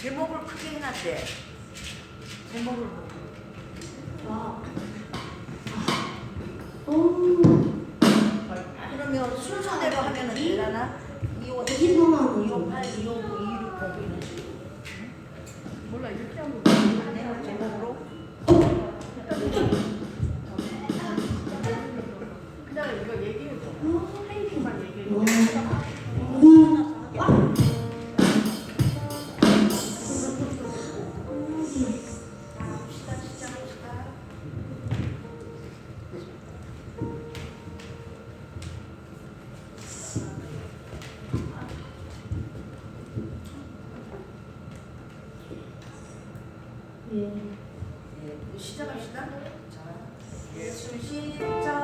제목을 크게 해놨대. 제목을 보고. 그러면 순서대로 하면은 되려나? 2호 258, 259, 260 이런 식으로. 몰라, 이렇게 하면 안 해요, 제목으로. 그냥 이거 얘기해줘. 타이밍만 얘기해줘. 시작합시다. 자, 예술 시작.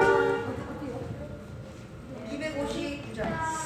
250자. 자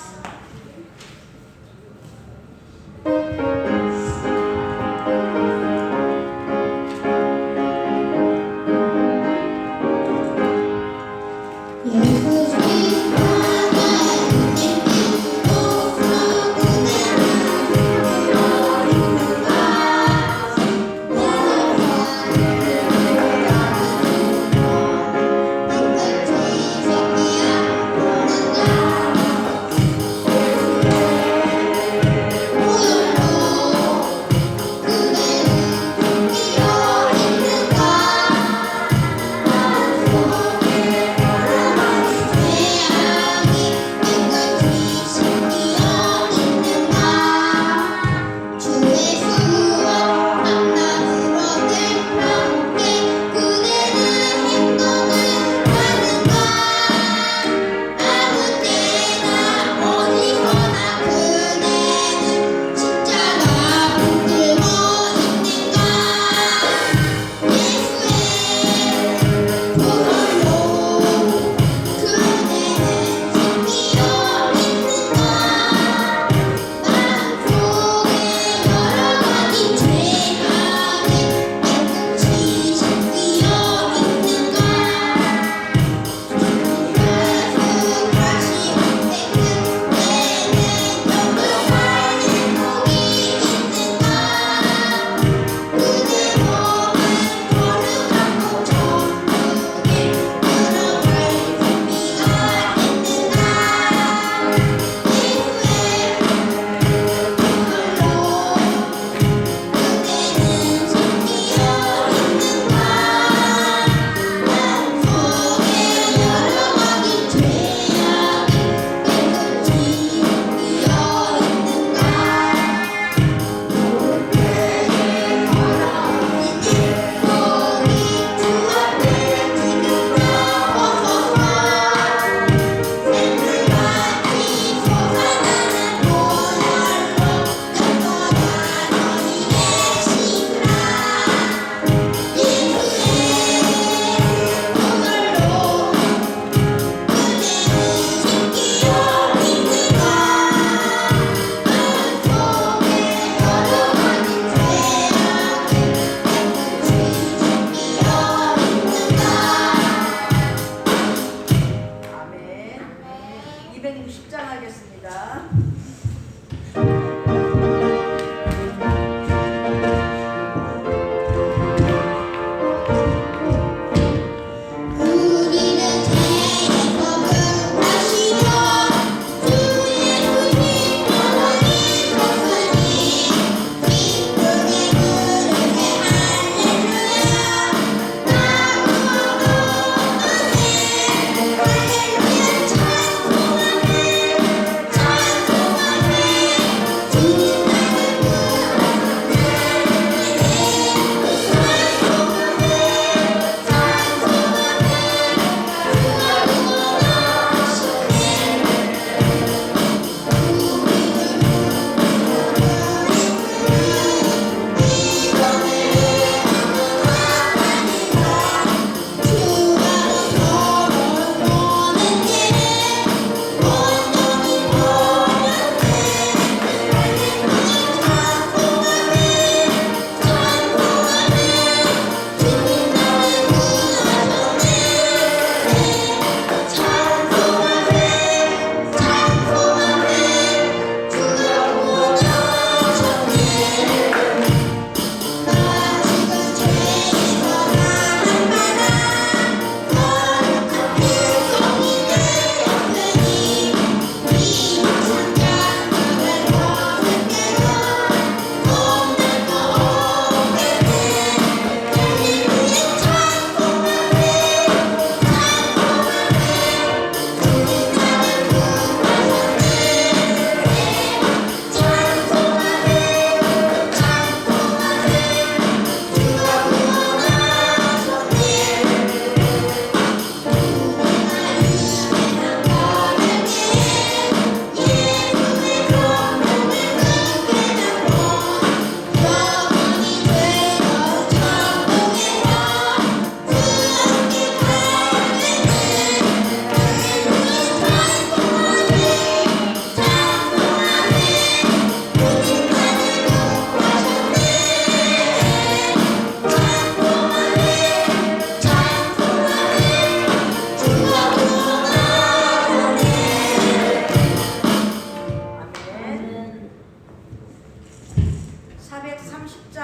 430장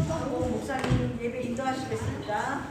하고 목사님 예배 인도하시겠습니다.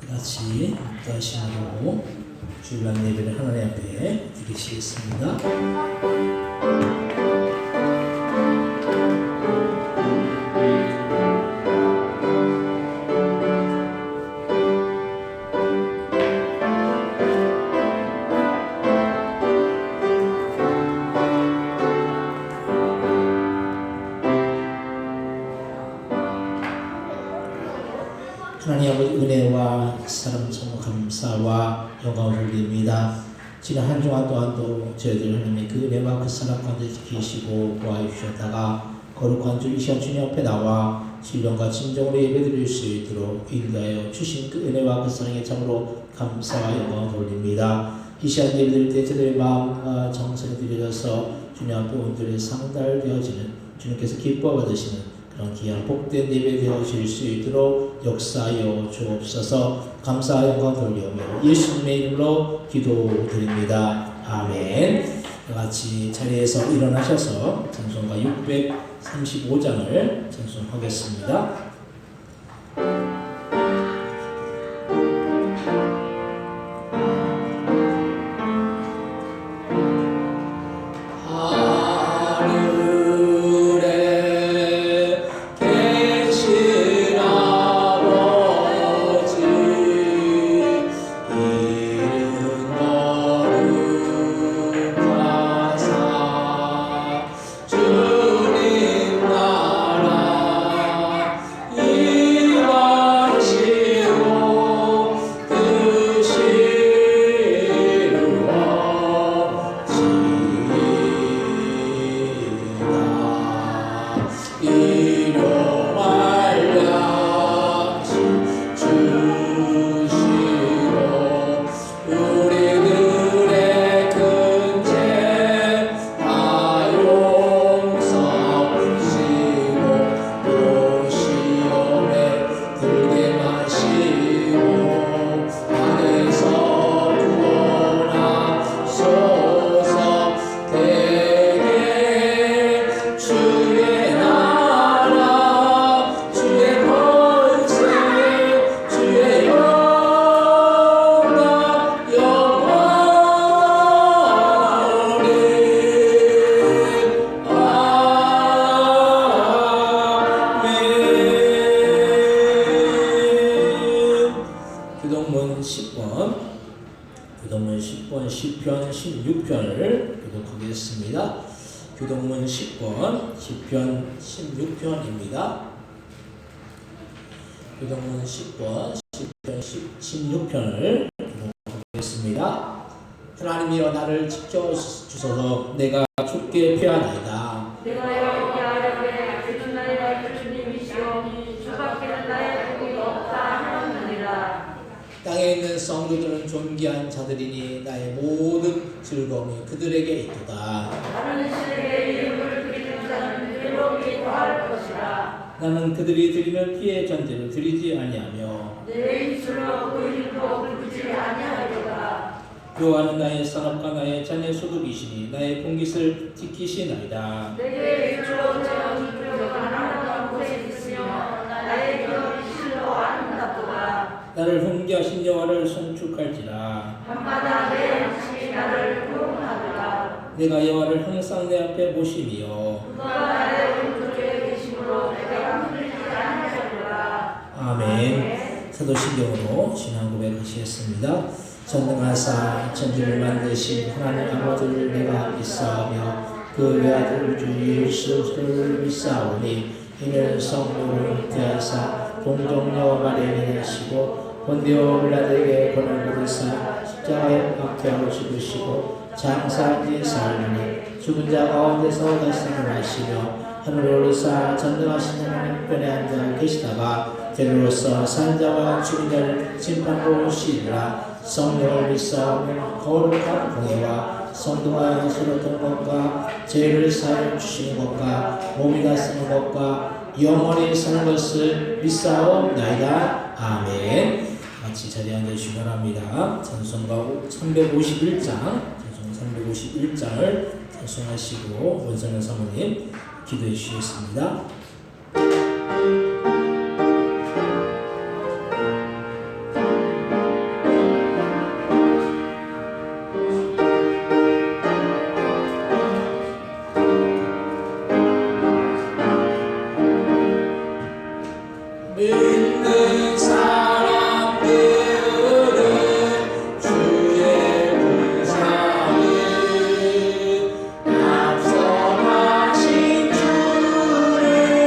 같이 기도하시고 주일날 예배를 하나님 앞에 드리시겠습니다. 하나님 아버지 은혜와 사랑 정말 감사와 영광을 돌립니다. 지난 한 주간 또한도 저희들 하나님의 그 은혜와 그 사랑 가운데 지키시고 보호해 주셨다가 거룩한 주 이 시간 주님 앞에 나와 신령과 진정으로 예배드릴 수 있도록 인도하여 주신 그 은혜와 그 사랑에 참으로 감사와 영광을 돌립니다. 이 시간 예배드릴 때 저들의 마음과 정성이 들여져서 주님 앞에 온전히 상달되어지는 주님께서 기뻐 받으시는 그런 귀한 복된 예배 되어질 수 있도록 역사하여 주옵소서. 감사와 영광 돌리오며 예수님의 이름으로 기도드립니다. 아멘. 같이 자리에서 일어나셔서 찬송가 635장을 찬송하겠습니다. 주님 나라 이와 교동문 10권, 시편 16편을 교독하겠습니다. 교동문 10권, 시편 16편입니다. 교동문 10권, 시편 16편을 교독하겠습니다. 하나님이여 나를 지켜주소서. 내가 주께 피하나이다. 내가 여기 아래에 주는 나의 주님이시오. 주밖에는 나의 복이 없다 하였느니라. 땅에 있는 성도들은 존귀한 자들이니 나의 모든 즐거움이 그들에게 있도다. 다른 신에게 이름을 드리는 자는 괴로움이 더할 것이라. 나는 그들이 드리는 피의 전제를 드리지 아니하며 내 입술로 그 이름도 부르지 아니하리로다. 여호와는 나의 산업과 나의 자녀 소득이시니 나의 봉깃을 지키시나이다. 내게 입술로 정한 이표가 하나도 곳에 있으며 나의 기업이 실로 아름답도다. 나를 훈계하신 여호와를 송축할지라. 밤마다 내 양식이 나를 구원하도다. 내가 여호와를 항상 내 앞에 모시며 그가 나의 오른쪽에 계심으로 내가 흔들리지 아니하리로다. 아멘. 사도신경으로 신앙 고백하시겠습니다. 전능하사 천지를 만드신 하나님 아버지를 내가 믿사오며 그 외아들 주 예수를 믿사오니 이는 성령을 잉태하사 동정녀 마리아를 하시고 본디오 빌라도에게 권을 받으사 십자가에 박혀 죽으시고 장사지 사흘만에 죽은 자 가운데서 다시 생활하시며 하늘에 오르사 전능하신 하나님 편에 앉아 계시다가 때로서 산자와 죽은 자를 심판으로 오시리라. 성령을 믿사오며 거룩한 공예와 성도와 서로던 것과 죄를 사하여 주시는 것과 몸이 다 쓰는 것과 영원히 사는 것을 믿사옵나이다. 아멘. 같이 자리에 앉으시기 바랍니다. 찬송가 351장, 찬송 351장을 찬송하시고 원선현 사모님 기도해 주시겠습니다. 믿는 사람들은 주의 군사를 앞서가신 주를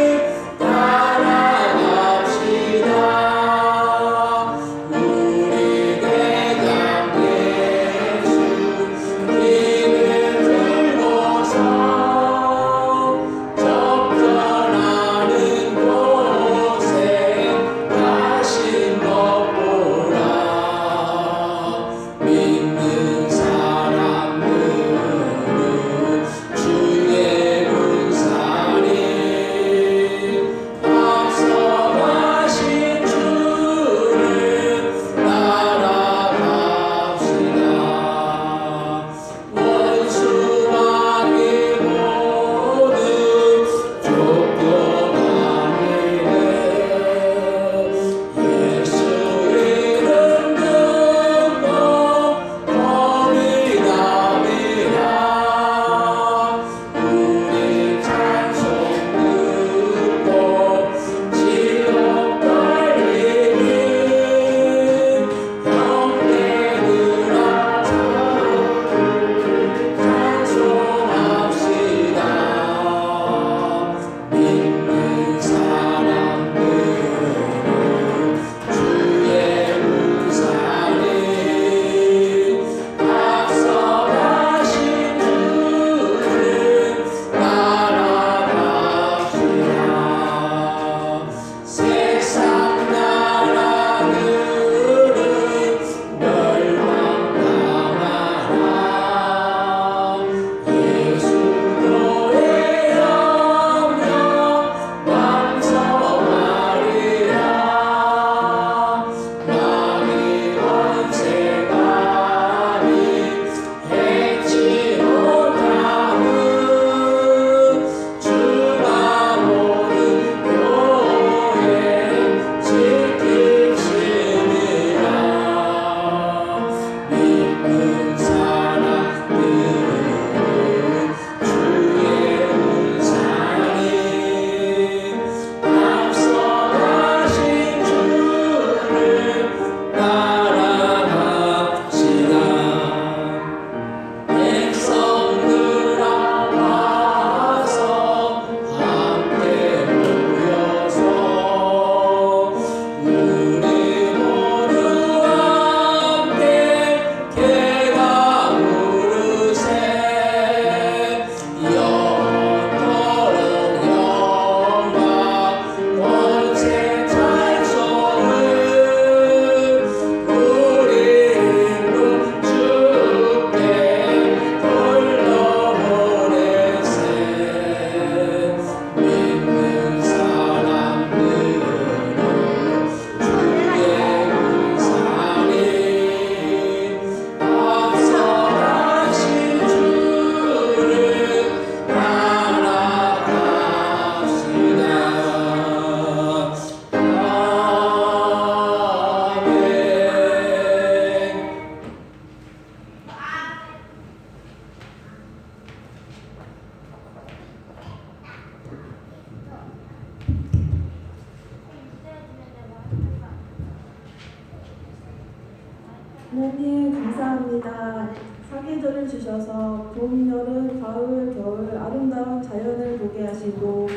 하나님 감사합니다. 사계절을 주셔서 봄, 여름, 가을, 겨울 아름다운 자연을 보게 하시고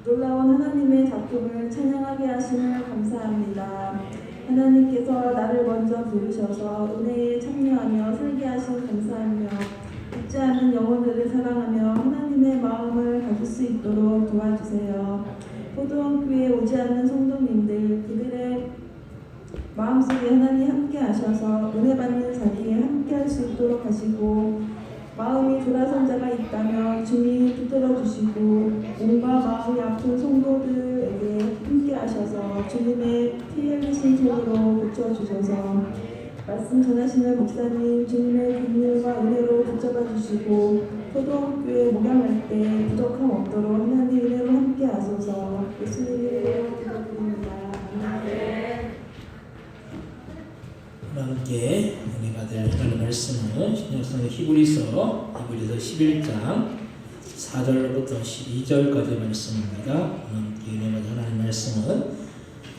놀라운 하나님의 작품을 찬양하게 하심을 감사합니다. 하나님께서 나를 먼저 부르셔서 은혜에 참여하며 살게 하신 감사하며 잊지 않는 영혼들을 사랑하며 하나님의 마음을 가질 수 있도록 도와주세요. 포도원교회에 오지 않는 성도님들 그들의 마음속에 하나님 함께 하셔서 은혜 받는 자리에 함께 할 수 있도록 하시고 마음이 돌아선 자가 있다면 주님 붙들어 주시고 몸과 마음이 아픈 성도들에게 함께 하셔서 주님의 피 흘리신 손으로 붙여주셔서 말씀 전하시는 목사님 주님의 긍휼과 은혜로 붙잡아 주시고 포도원교회 목양할 때 부족함 없도록 하나님 은혜로 함께 하소서 예수님 이름으로 기도드립니다. 아멘. 함께 은혜가 될 하나님의 말씀은 신약성경 히브리서 11장 4절부터 12절까지의 말씀입니다. 함께 은혜가 될 하나님의 말씀은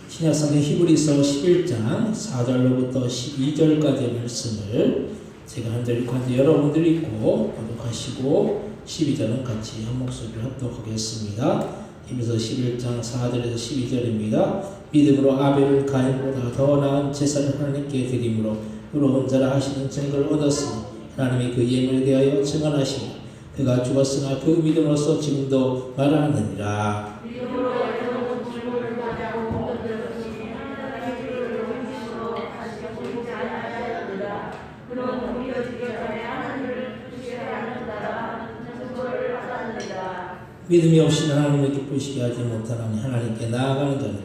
신약성경 히브리서 11장 4절로부터 12절까지의 말씀을 제가 한 절 읽고 한 절 여러분들이 읽고 교독하시고 12절은 같이 한 목소리로 합독하겠습니다. 히브리서 11장 4절에서 12절입니다. 믿음으로 아벨은 가인보다 더 나은 제사를 하나님께 드림으로 의로운 자라 하시는 증거를 얻었으니 하나님이 그 예물에 대하여 증언하시니 그가 죽었으나 그 믿음으로써 지금도 말하느니라. 믿음이 없이는 하나님을 기쁘시게 하지 못하나니 하나님께 나아가는 자는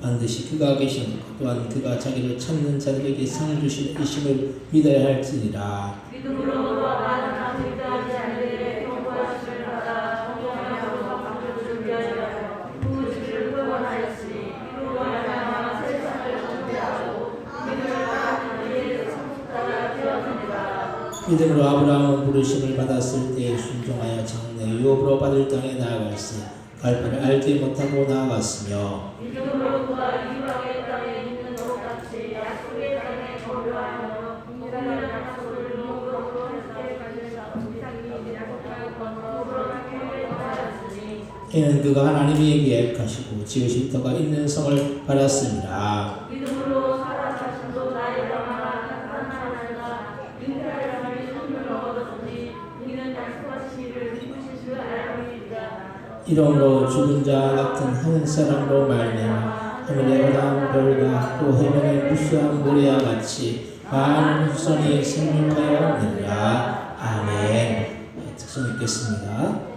반드시 그가 계시는 것 또한 그가 자기를 찾는 자들에게 상 주신 이심을 믿어야 할지니라. 믿음으로 많은 믿어하지 않되 경고하심을 받아 성공하여 방주를 위하여 구주를 구원하였으니 이로 말미암아 세상을 정죄하고 믿음을 받은 이의 성숙자가 되었느니라. 믿음으로 아브라함은 부르심을 받았을 때에 순종하여 장래 유업으로 받을 땅에 나아갔으니 갈바를 알지 못하고 나아갔으며 믿음으로 그가 이방의 땅에 있는 것 같이 약속의 땅에 거류하여 동일한 약속을 목으로 함께 가지사 이상이 약속하여 건너로 함께 하였으니 이는 그가 하나님이 계획하시고 지으실 터가 있는 성을 받았습니다. 믿음으로 살아 자신도 나의 영화가 나타나느라 잉태를 하며 선물을 얻었으니 이는 약속하신 이를 믿으실 줄 알미니라. 이러므로 죽은 자 같은 한 사람으로 말미암아 하늘의 어다운 별과 또 해변의 무수한 모래와 같이 많은 후손이 생육하여 있느니라. 아멘. 특성 읽겠습니다.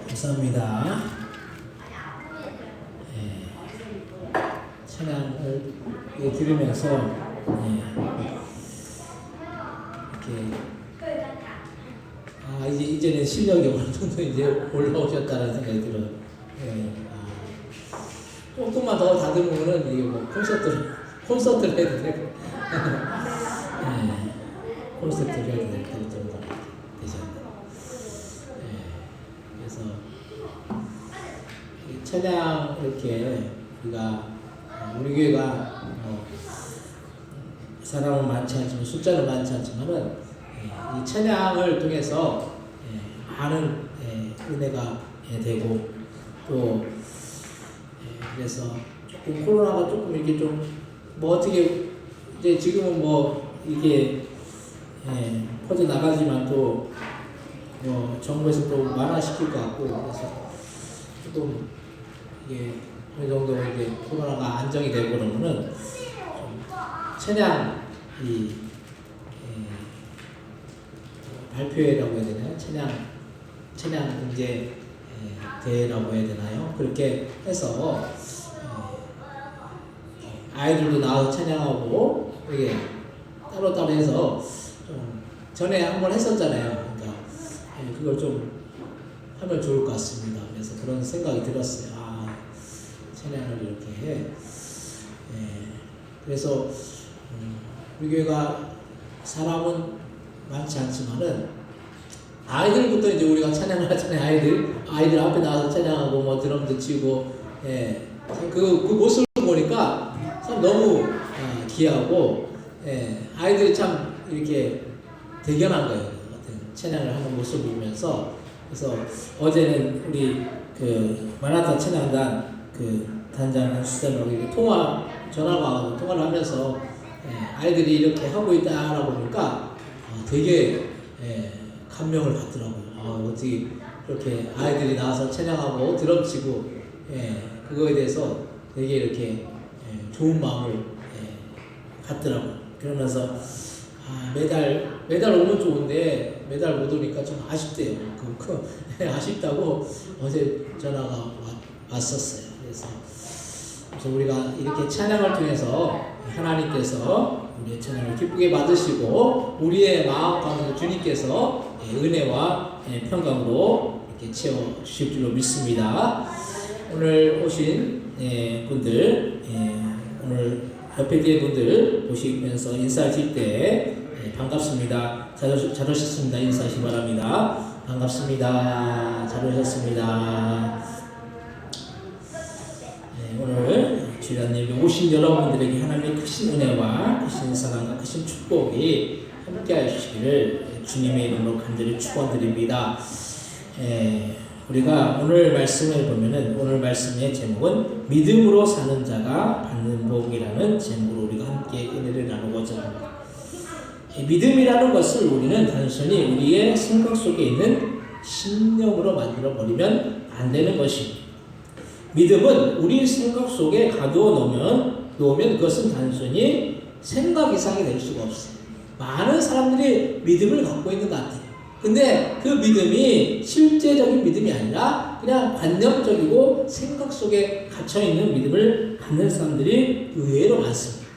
감사합니다. 찬양을 들으면서 이렇게 이제는 실력이 어느 정도 이제 올라오셨다는 생각이 들어요. 조금만 더 다듬으면은 이게 뭐 콘서트를 해도 되고 콘서트를 해도 될 정도가 되셨네요. 그래서 찬양 이렇게 우리 교회가 사람은 많지 않지만 숫자는 많지 않지만은 이 찬양을 통해서 많은 은혜가 되고 또 그래서 조금 코로나가 조금 이렇게 좀 뭐 어떻게 이제 지금은 뭐 이게 퍼져 나가지만 또 정부에서 또 완화시킬 것 같고 그래서 조금 이게 어느 정도 이제 코로나가 안정이 되고 그러면은 좀 찬양 발표회라고 해야 되나요? 찬양 이제 대회라고 해야 되나요? 그렇게 해서 아이들도 나와서 찬양하고 이게 따로 해서 좀 전에 한번 했었잖아요. 그러니까 그걸 좀 하면 좋을 것 같습니다. 그래서 그런 생각이 들었어요. 찬양을 이렇게 해. 그래서 우리 교회가 사람은 많지 않지만은 아이들부터 이제 우리가 찬양을 하잖아요. 아이들 앞에 나와서 찬양하고 뭐 드럼도 치고 그 모습을 보니까 참 너무 귀하고 아이들이 참 이렇게 대견한 거예요. 같은 찬양을 하는 모습을 보면서. 그래서 어제는 우리 그 마라톤 찬양단 그 단장 한수쌤하고 전화가 통화를 하면서 아이들이 이렇게 하고 있다라고 보니까 되게 감명을 받더라고요. 어떻게 이렇게 아이들이 나와서 찬양하고 드럼 치고 그거에 대해서 되게 이렇게 좋은 마음을 갖더라고요. 그러면서 매달 오면 좋은데 매달 못 오니까 좀 아쉽대요. 아쉽다고 어제 전화가 왔었어요. 그래서 우리가 이렇게 찬양을 통해서 하나님께서 우리의 찬양을 기쁘게 받으시고 우리의 마음 가운데 주님께서 은혜와 평강으로 이렇게 채워 주실 줄로 믿습니다. 오늘 오신 분들, 오늘 옆에 뒤에 분들 보시면서 인사하실 때 반갑습니다. 잘 오셨습니다. 인사하시기 바랍니다. 반갑습니다. 잘 오셨습니다. 오늘 주일님 오신 여러분들에게 하나님의 크신 은혜와 크신 사랑과 크신 축복이 함께하여 주시기를 주님의 이름으로 간절히 축원드립니다. 우리가 오늘 말씀을 보면은 오늘 말씀의 제목은 믿음으로 사는 자가 받는 복이라는 제목으로 우리가 함께 은혜를 나누고자 합니다. 믿음이라는 것을 우리는 단순히 우리의 생각 속에 있는 신념으로 만들어 버리면 안 되는 것입니다. 믿음은 우리 생각 속에 가두어 놓으면 그것은 단순히 생각 이상이 될 수가 없어요. 많은 사람들이 믿음을 갖고 있는 것 같아요. 근데 그 믿음이 실제적인 믿음이 아니라 그냥 관념적이고 생각 속에 갇혀있는 믿음을 갖는 사람들이 의외로 많습니다.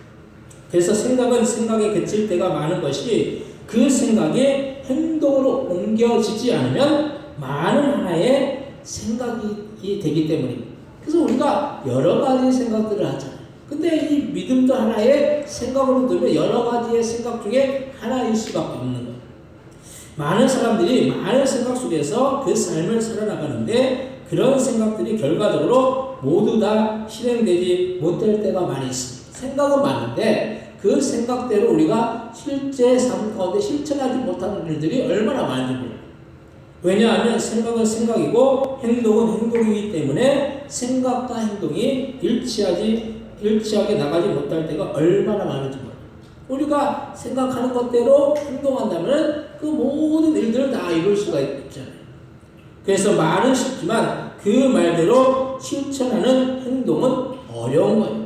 그래서 생각은 생각에 그칠 때가 많은 것이 그 생각이 행동으로 옮겨지지 않으면 많은 하나의 생각이 되기 때문입니다. 그래서 우리가 여러 가지 생각들을 하잖아요. 근데 이 믿음도 하나의 생각으로 들면 여러 가지의 생각 중에 하나일 수밖에 없는 거예요. 많은 사람들이 많은 생각 속에서 그 삶을 살아나가는데 그런 생각들이 결과적으로 모두 다 실행되지 못할 때가 많이 있습니다. 생각은 많은데 그 생각대로 우리가 실제 삶 가운데 실천하지 못하는 일들이 얼마나 많은지 몰라요. 왜냐하면 생각은 생각이고 행동은 행동이기 때문에 생각과 행동이 일치하게 나가지 못할 때가 얼마나 많은지 몰라요. 우리가 생각하는 것대로 행동한다면 그 모든 일들을 다 이룰 수가 있잖아요. 그래서 말은 쉽지만 그 말대로 실천하는 행동은 어려운 거예요.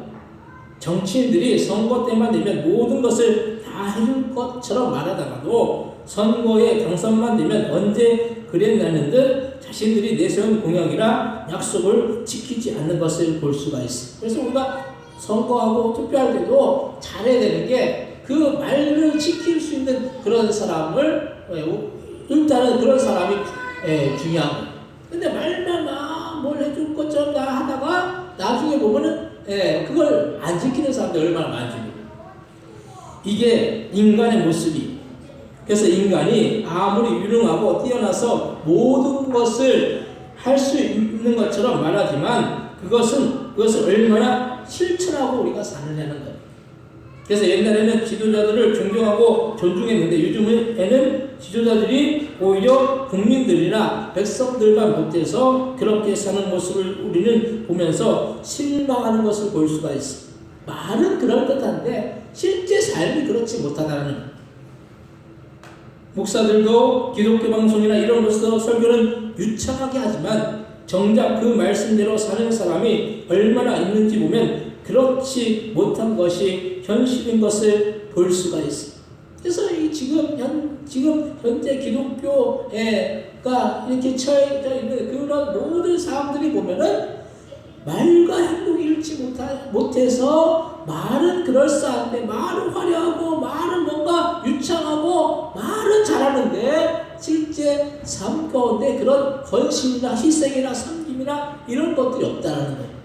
정치인들이 선거 때만 되면 모든 것을 다 해줄 것처럼 말하다가도 선거에 당선만 되면 언제 그랬냐는 듯 자신들이 내세운 공약이나 약속을 지키지 않는 것을 볼 수가 있어요. 그래서 우리가 선거하고 투표할 때도 잘해야 되는 게 그 말을 지킬 수 있는 그런 사람을 일단은 그런 사람이 중요한 거예요. 근데 말만 막 뭘 해줄 것처럼 다 하다가 나중에 보면은 그걸 안 지키는 사람들 얼마나 많은지 모르겠어요. 이게 인간의 모습이. 그래서 인간이 아무리 유능하고 뛰어나서 모든 것을 할 수 있는 것처럼 말하지만 그것을 얼마나 실천하고 우리가 사느냐는 거예요. 그래서 옛날에는 지도자들을 존경하고 존중했는데 요즘에는 지도자들이 오히려 국민들이나 백성들만 못해서 그렇게 사는 모습을 우리는 보면서 실망하는 것을 볼 수가 있습니다. 말은 그럴듯한데 실제 삶이 그렇지 못하다는 거예요. 목사들도 기독교 방송이나 이런 곳에서 설교는 유창하게 하지만 정작 그 말씀대로 사는 사람이 얼마나 있는지 보면 그렇지 못한 것이 현실인 것을 볼 수가 있습니다. 그래서 이 지금 현재 기독교가 이렇게 처해져 있는 그런 모든 사람들이 보면은 말과 행동이 일치 못해서 말은 그럴싸한데, 말은 화려하고, 말은 뭔가 유창하고, 말은 잘하는데 실제 삶 가운데 그런 헌신이나 희생이나 섬김이나 이런 것들이 없다는 거예요.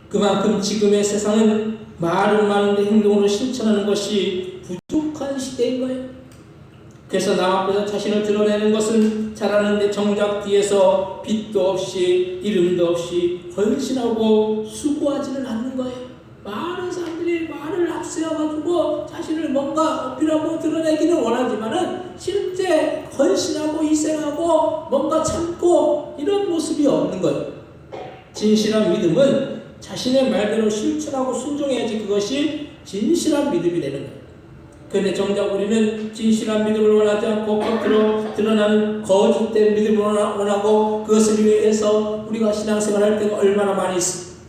그만큼 지금의 세상은 말은 많은데 행동으로 실천하는 것이 부족한 시대인 거예요. 그래서 남 앞에서 자신을 드러내는 것은 잘하는데 정작 뒤에서 빛도 없이 이름도 없이 헌신하고 수고하지는 않는 거예요. 많은 사람들이 말을 앞세워가지고 자신을 뭔가 어필하고 드러내기는 원하지만은 실제 헌신하고 희생하고 뭔가 참고 이런 모습이 없는 거예요. 진실한 믿음은 자신의 말대로 실천하고 순종해야지 그것이 진실한 믿음이 되는 거예요. 그런데 정작 우리는 진실한 믿음을 원하지 않고 겉으로 드러나는 거짓된 믿음을 원하고 그것을 위해서 우리가 신앙생활 할 때가 얼마나 많이 있습니다.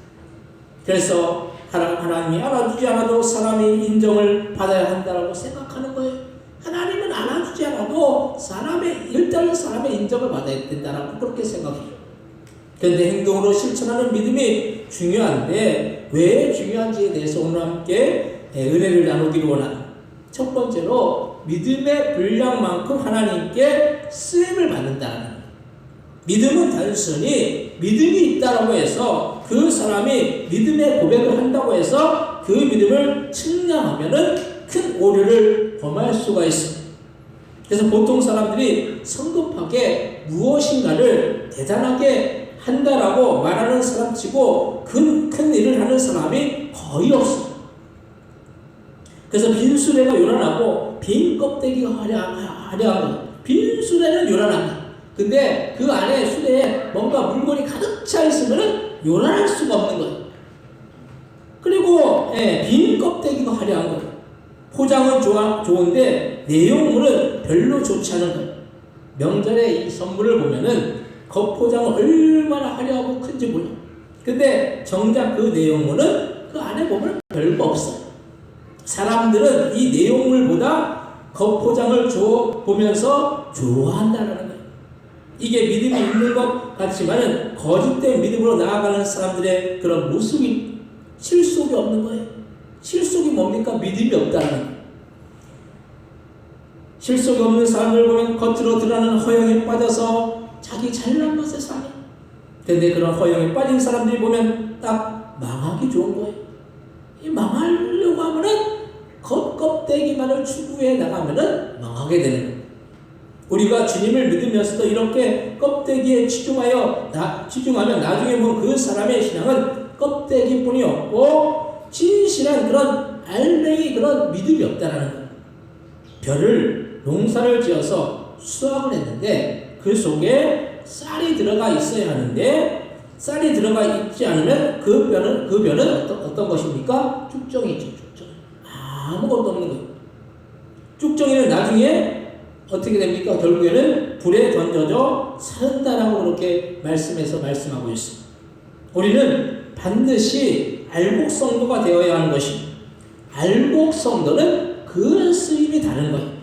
그래서 하나님이 알아주지 않아도 사람이 인정을 받아야 한다고 생각하는 거예요. 하나님은 알아주지 않아도 일단은 사람의 인정을 받아야 된다고 그렇게 생각해요. 그런데 행동으로 실천하는 믿음이 중요한데 왜 중요한지에 대해서 오늘 함께 은혜를 나누기를 원합니다. 첫 번째로 믿음의 분량만큼 하나님께 쓰임을 받는다는 거예요. 믿음은 단순히 믿음이 있다라고 해서 그 사람이 믿음의 고백을 한다고 해서 그 믿음을 측량하면은 큰 오류를 범할 수가 있습니다. 그래서 보통 사람들이 성급하게 무엇인가를 대단하게 한다라고 말하는 사람치고 큰 일을 하는 사람이 거의 없습니다. 그래서 빈 수레가 요란하고 빈 껍데기가 화려한 거예요. 빈 수레는 요란합니다. 근데 그 안에 수레에 뭔가 물건이 가득 차 있으면 요란할 수가 없는 거예요. 그리고 빈 껍데기가 화려한 거예요. 포장은 좋은데 내용물은 별로 좋지 않은 거예요. 명절에 이 선물을 보면은 겉포장은 얼마나 화려하고 큰지 몰라요. 근데 정작 그 내용물은 그 안에 보면 별거 없어요. 사람들은 이 내용물보다 겉포장을 보면서 좋아한다는 거예요. 이게 믿음이 있는 것 같지만은 거짓된 믿음으로 나아가는 사람들의 그런 모습이 실속이 없는 거예요. 실속이 뭡니까? 믿음이 없다는 거예요. 실속이 없는 사람을 보면 겉으로 드러나는 허영에 빠져서 자기 잘난 맛에 사네. 근데 그런 허영에 빠진 사람들이 보면 딱 망하기 좋은 거예요. 이 망하려고 하면은 겉껍데기만을 추구해 나가면은 망하게 되는 거예요. 우리가 주님을 믿으면서도 이렇게 껍데기에 치중하면 나중에 보면 그 사람의 신앙은 껍데기뿐이 없고 진실한 그런 알맹이 그런 믿음이 없다라는 거예요. 농사를 지어서 수확을 했는데 그 속에 쌀이 들어가 있어야 하는데 쌀이 들어가 있지 않으면 그 벼는 어떤 것입니까? 쭉정이죠. 쭉정. 아무것도 없는 거예요. 쭉정이는 나중에 어떻게 됩니까? 결국에는 불에 던져져 산다라고 그렇게 말씀하고 있습니다. 우리는 반드시 알곡성도가 되어야 하는 것입니다. 알곡성도는 그 쓰임이 다른 거예요.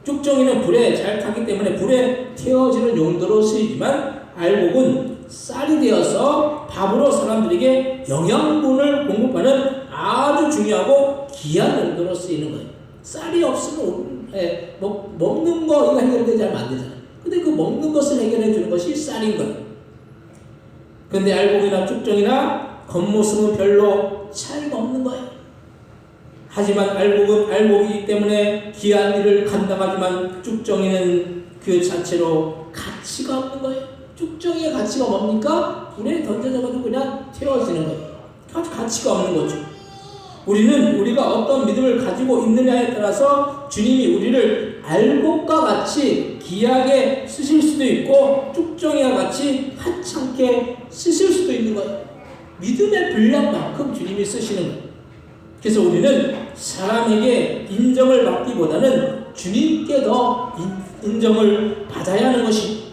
쭉정이는 불에 잘 타기 때문에 불에 태워지는 용도로 쓰이지만 알곡은 쌀이 되어서 밥으로 사람들에게 영양분을 공급하는 아주 중요하고 귀한 용도로 쓰이는 거예요. 쌀이 없으면 먹는 거 이거 해결되지 않으면 안 되잖아요. 근데 그 먹는 것을 해결해 주는 것이 쌀인 거예요. 근데 알곡이나 쭉정이나 겉모습은 별로 차이가 없는 거예요. 하지만 알곡은 알곡이기 때문에 귀한 일을 감당하지만 쭉정이는 그 자체로 가치가 없는 거예요. 쭉정이의 가치가 뭡니까? 불에 던져져가지고 그냥 태워지는 거예요. 가치가 없는 거죠. 우리가 어떤 믿음을 가지고 있느냐에 따라서 주님이 우리를 알곡과 같이 귀하게 쓰실 수도 있고 쭉정이와 같이 하찮게 쓰실 수도 있는 거예요. 믿음의 분량만큼 주님이 쓰시는 거예요. 그래서 우리는 사람에게 인정을 받기보다는 주님께 더 인정을 받아야 하는 것입니다.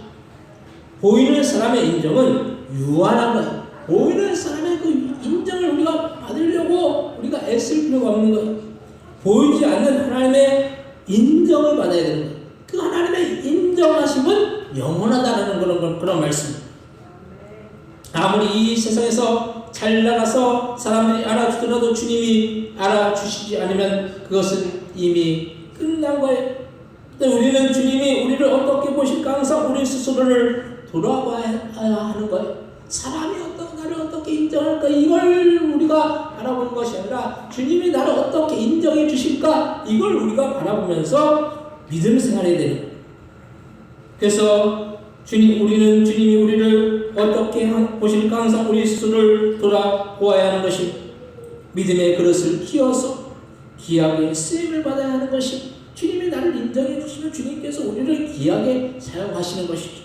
보이는 사람의 인정은 유한한 거예요. 보이는 사람의 그 인정을 우리가 받으려고 우리가 애쓸 필요가 없는 거예요. 보이지 않는 하나님의 인정을 받아야 되는 거예요. 그 하나님의 인정하심은 영원하다라는 그런 말씀입니다. 아무리 이 세상에서 잘 나가서 사람들이 알아주더라도 주님이 알아주시지 않으면 그것은 이미 끝난 거예요. 우리는 주님이 우리를 어떻게 보실까 항상 우리 스스로를 돌아봐야 하는 거예요. 사람이 나를 어떻게 인정할까 이걸 우리가 바라보는 것이 아니라 주님이 나를 어떻게 인정해 주실까 이걸 우리가 바라보면서 믿음 생활해야 되는 거예요. 그래서 주님이 우리를 어떻게 보실까 항상 우리 스스로를 돌아보아야 하는 것입니다. 믿음의 그릇을 키워서 귀하게 쓰임을 받아야 하는 것입니다. 주님이 나를 인정해 주시면 주님께서 우리를 귀하게 사용하시는 것이죠.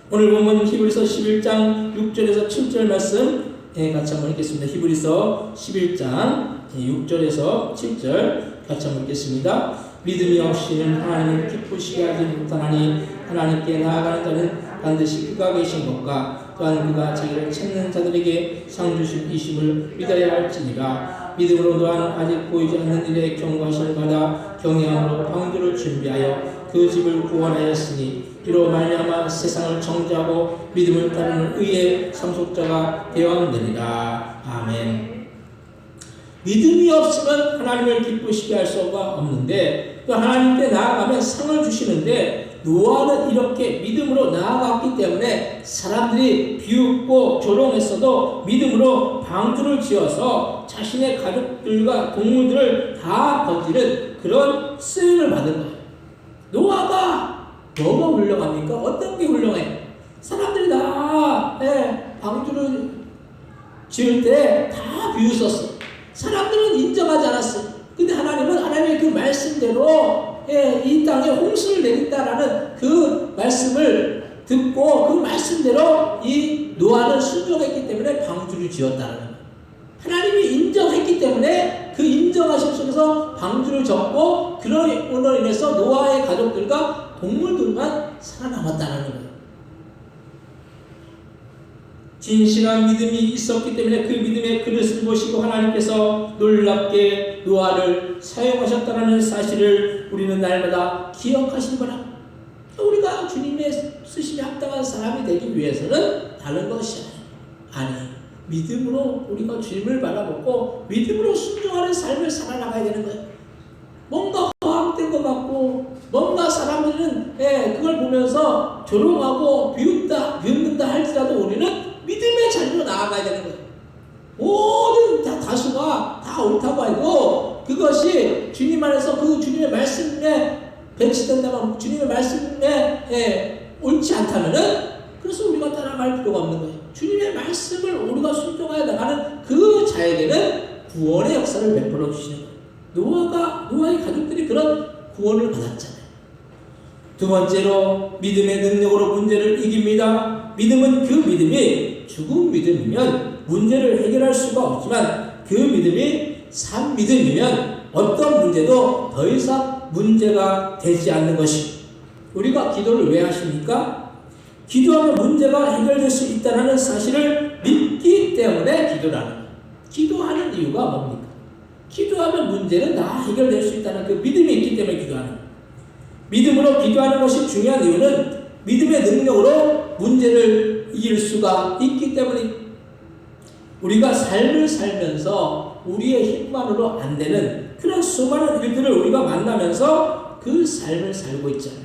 오늘 본문 히브리서 11장 6절에서 7절 말씀 같이 한번 읽겠습니다. 히브리서 11장 6절에서 7절 같이 한번 읽겠습니다. 믿음이 없이는 하나님을 기쁘시게 하지 못하나니 하나님께 나아가는 자는 반드시 그가 계신 것과 또한 그가 자기를 찾는 자들에게 상 주실 이심을 믿어야 할지니라. 믿음으로 노아는 아직 보이지 않는 일에 경고하심을 받아 경외함으로 방주를 준비하여 그 집을 구원하였으니 이로 말미암아 세상을 정죄하고 믿음을 따르는 의의 상속자가 되었느니라. 아멘. 믿음이 없으면 하나님을 기쁘시게 할 수가 없는데 또 하나님께 나아가면 상을 주시는데 노아는 이렇게 믿음으로 나아갔기 때문에 사람들이 비웃고 조롱했어도 믿음으로 방주를 지어서 자신의 가족들과 동물들을 다 건지는 그런 쓰임을 받은 거예요. 노아가 뭐가 훌륭합니까? 어떤 게 훌륭해? 사람들이 다 방주를 지을 때 다 비웃었어. 사람들은 인정하지 않았어요. 근데 하나님은 하나님의 그 말씀대로 이 땅에 홍수를 내린다라는 그 말씀을 듣고 그 말씀대로 이 노아는 순종했기 때문에 방주를 지었다는 거예요. 하나님이 인정했기 때문에 그 인정하심 속에서 방주를 졌고 그로 인해서 노아의 가족들과 동물들만 살아남았다는 거예요. 진실한 믿음이 있었기 때문에 그 믿음의 그릇을 보시고 하나님께서 놀랍게 노아를 사용하셨다는 사실을 우리는 날마다 기억하시는 거라. 우리가 주님의 쓰심에 합당한 사람이 되기 위해서는 다른 것이 아니에요. 믿음으로 우리가 주님을 바라보고 믿음으로 순종하는 삶을 살아나가야 되는 거예요. 뭔가 허황된 것 같고 뭔가 사람들은 그걸 보면서 조롱하고 비웃는다 할지라도 우리는 믿음의 자리로 나아가야 되는 거예요. 모든 다수가 다 옳다고 알고 그것이 주님 안에서 그 주님의 말씀에 배치된다면 주님의 말씀에 옳지 않다면은 그래서 우리가 따라갈 필요가 없는 거예요. 주님의 말씀을 우리가 순종하여 나가는 그 자에게는 구원의 역사를 베풀어 주시는 거예요. 노아의 가족들이 그런 구원을 받았잖아요. 두 번째로 믿음의 능력으로 문제를 이깁니다. 믿음은 그 믿음이 죽은 믿음이면 문제를 해결할 수가 없지만 그 믿음이 산 믿음이면 어떤 문제도 더 이상 문제가 되지 않는 것이. 우리가 기도를 왜 하십니까? 기도하면 문제가 해결될 수 있다는 사실을 믿기 때문에 기도를 하는 거예요. 기도하는 이유가 뭡니까? 기도하면 문제는 다 해결될 수 있다는 그 믿음이 있기 때문에 기도하는 거예요. 믿음으로 기도하는 것이 중요한 이유는 믿음의 능력으로 문제를 이길 수가 있기 때문에 우리가 삶을 살면서 우리의 힘만으로 안 되는 그런 수많은 일들을 우리가 만나면서 그 삶을 살고 있잖아요.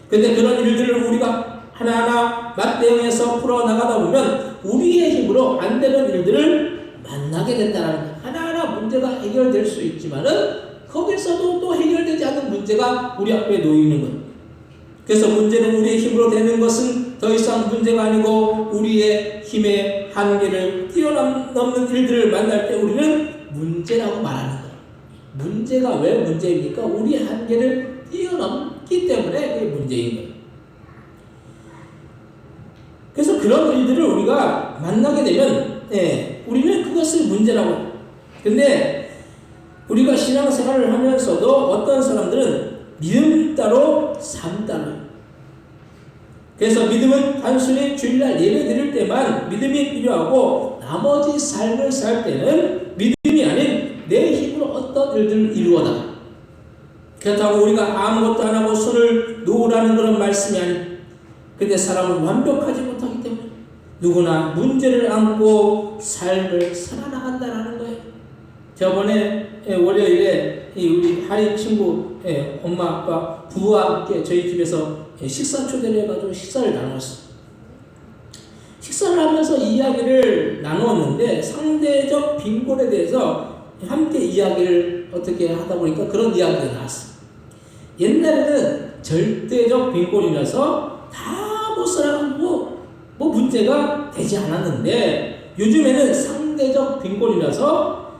그런데 그런 일들을 우리가 하나하나 맞대응해서 풀어나가다 보면 우리의 힘으로 안 되는 일들을 만나게 된다는 거예요. 하나하나 문제가 해결될 수 있지만은 거기서도 또 해결되지 않는 문제가 우리 앞에 놓이는 거예요. 그래서 문제는 우리의 힘으로 되는 것은 더 이상 문제가 아니고 우리의 힘의 한계를 뛰어넘는 일들을 만날 때 우리는 문제라고 말하는 거예요. 문제가 왜 문제입니까? 우리의 한계를 뛰어넘기 때문에 그게 문제인 거예요. 그래서 그런 일들을 우리가 만나게 되면 우리는 그것을 문제라고 해요. 근데 우리가 신앙생활을 하면서도 어떤 사람들은 믿음 따로 삶 따로. 그래서 믿음은 단순히 주일날 예배 드릴 때만 믿음이 필요하고 나머지 삶을 살 때는 믿음이 아닌 내 힘으로 어떤 모든 일들을 이루어다. 그렇다고 우리가 아무것도 안 하고 손을 놓으라는 그런 말씀이 아닙니다. 근데 사람은 완벽하지 못하기 때문에 누구나 문제를 안고 삶을 살아나간다라는 거예요. 저번에 월요일에 우리 하리 친구 엄마 아빠 부부와 함께 저희 집에서 식사 초대를 해가지고 식사를 나눴어요. 식사를 하면서 이야기를 나누었는데 상대적 빈곤에 대해서 함께 이야기를 어떻게 하다 보니까 그런 이야기가 나왔어요. 옛날에는 절대적 빈곤이라서 다 못 살아가고 뭐 문제가 되지 않았는데 요즘에는 상대적 빈곤이라서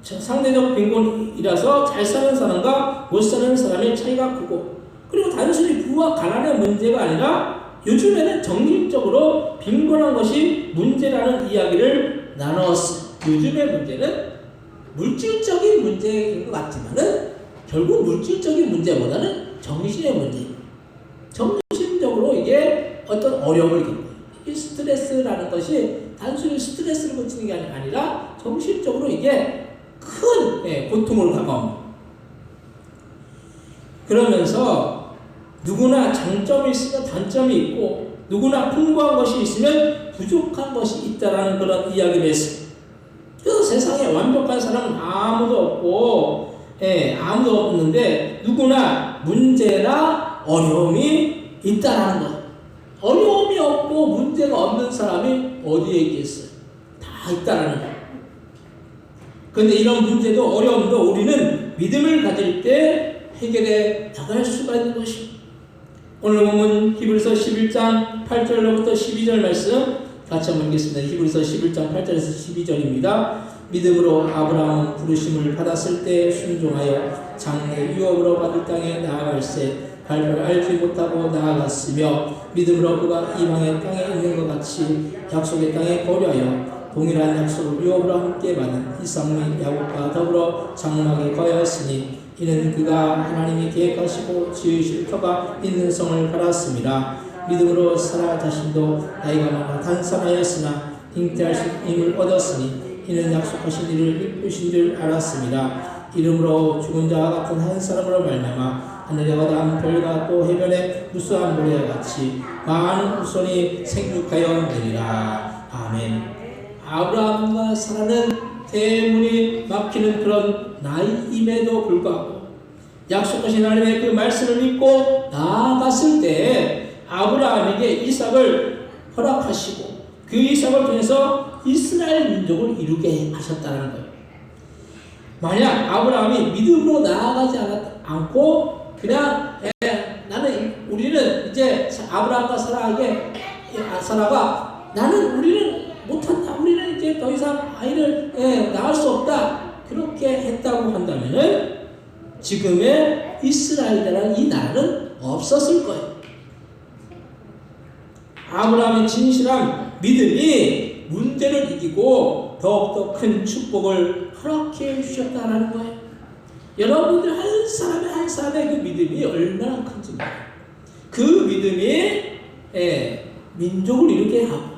상대적 빈곤이라서 잘 사는 사람과 못 사는 사람의 차이가 크고, 그리고 단순히 부와 가난의 문제가 아니라 요즘에는 정신적으로 빈곤한 것이 문제라는 이야기를 나눴어요. 요즘의 문제는 물질적인 문제인 것 같지만은 결국 물질적인 문제보다는 정신의 문제입니다. 정신적으로 이게 어떤 어려움을 겪어요. 이 스트레스라는 것이 단순히 스트레스를 고치는 게 아니라 정신적으로 이게 큰 고통을 다가옵니다. 그러면서 누구나 장점이 있으면 단점이 있고 누구나 풍부한 것이 있으면 부족한 것이 있다라는 그런 이야기를 했어요. 그래서 세상에 완벽한 사람은 아무도 없고 아무도 없는데 누구나 문제나 어려움이 있다라는 것. 어려움이 없고 문제가 없는 사람이 어디에 있겠어요? 다 있다라는 것. 그런데 이런 문제도 어려움도 우리는 믿음을 가질 때 해결해 나갈 수가 있는 것입니다. 오늘 보면 히브리서 11장 8절로부터 12절 말씀 같이 한번 읽겠습니다. 히브리서 11장 8절에서 12절입니다. 믿음으로 아브라함은 부르심을 받았을 때 순종하여 장래 유업으로 받을 땅에 나아갈새 발을 알지 못하고 나아갔으며 믿음으로 그가 이방의 땅에 있는 것 같이 약속의 땅에 거류하여 동일한 약속을 유업으로 함께 받은 이삭 및 야곱과 더불어 장막에 거하였으니 이는 그가 하나님이 계획하시고 지으실 터가 있는 성을 갈았습니다. 믿음으로 사라 자신도 나이가 많아 단산하였으나 잉태할 힘을 얻었으니 이는 약속하신 일을 이루신 줄 알았습니다. 이름으로 죽은 자와 같은 한 사람으로 말미암아 하늘에 가다한 별과 또 해변에 무수한 모래와 같이 많은 후손이 생육하여 되리라. 아멘. 아브라함과 사라는 대문이 막히는 그런 나이임에도 불구하고 약속하신 하나님의 그 말씀을 믿고 나아갔을 때 아브라함에게 이삭을 허락하시고 그 이삭을 통해서 이스라엘 민족을 이루게 하셨다는 거예요. 만약 아브라함이 믿음으로 나아가지 않고 그냥 우리는 이제 아브라함과 사라가 우리는 못한다. 우리는 이제 더 이상 아이를 낳을 수 없다. 그렇게 했다고 한다면은 지금의 이스라엘이라는 이 나라는 없었을 거예요. 아브라함의 진실한 믿음이 문제를 이기고 더욱더 큰 축복을 허락해 주셨다는 거예요. 여러분들 한 사람의 그 믿음이 얼마나 큰지 몰라요. 그 믿음이 민족을 이루게 하고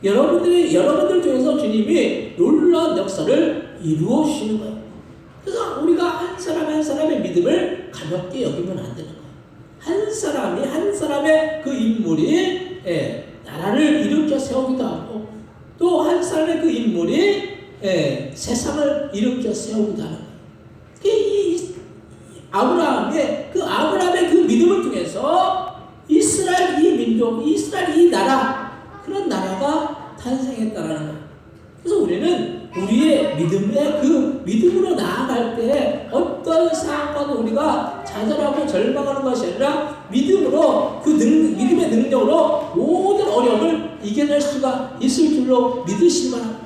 여러분들 중에서 주님이 놀라운 역사를 이루어 주시는 거예요. 그래서 우리가 한 사람의 믿음을 가볍게 여기면 안 되는 거예요. 한 사람의 그 인물이 나라를 일으켜 세우기도 하고 또 한 사람의 그 인물이 세상을 일으켜 세우기도 하는 거예요. 아브라함의 그 믿음을 통해서 이스라엘 이 민족, 이스라엘 이 나라, 그런 나라가 탄생했다라는 거예요. 그래서 우리는 우리의 믿음으로 나아갈 때 어떤 상황과도 우리가 좌절하고 절망하는 것이 아니라 믿음으로 믿음의 능력으로 모든 어려움을 이겨낼 수가 있을 줄로 믿으시기 바랍니다.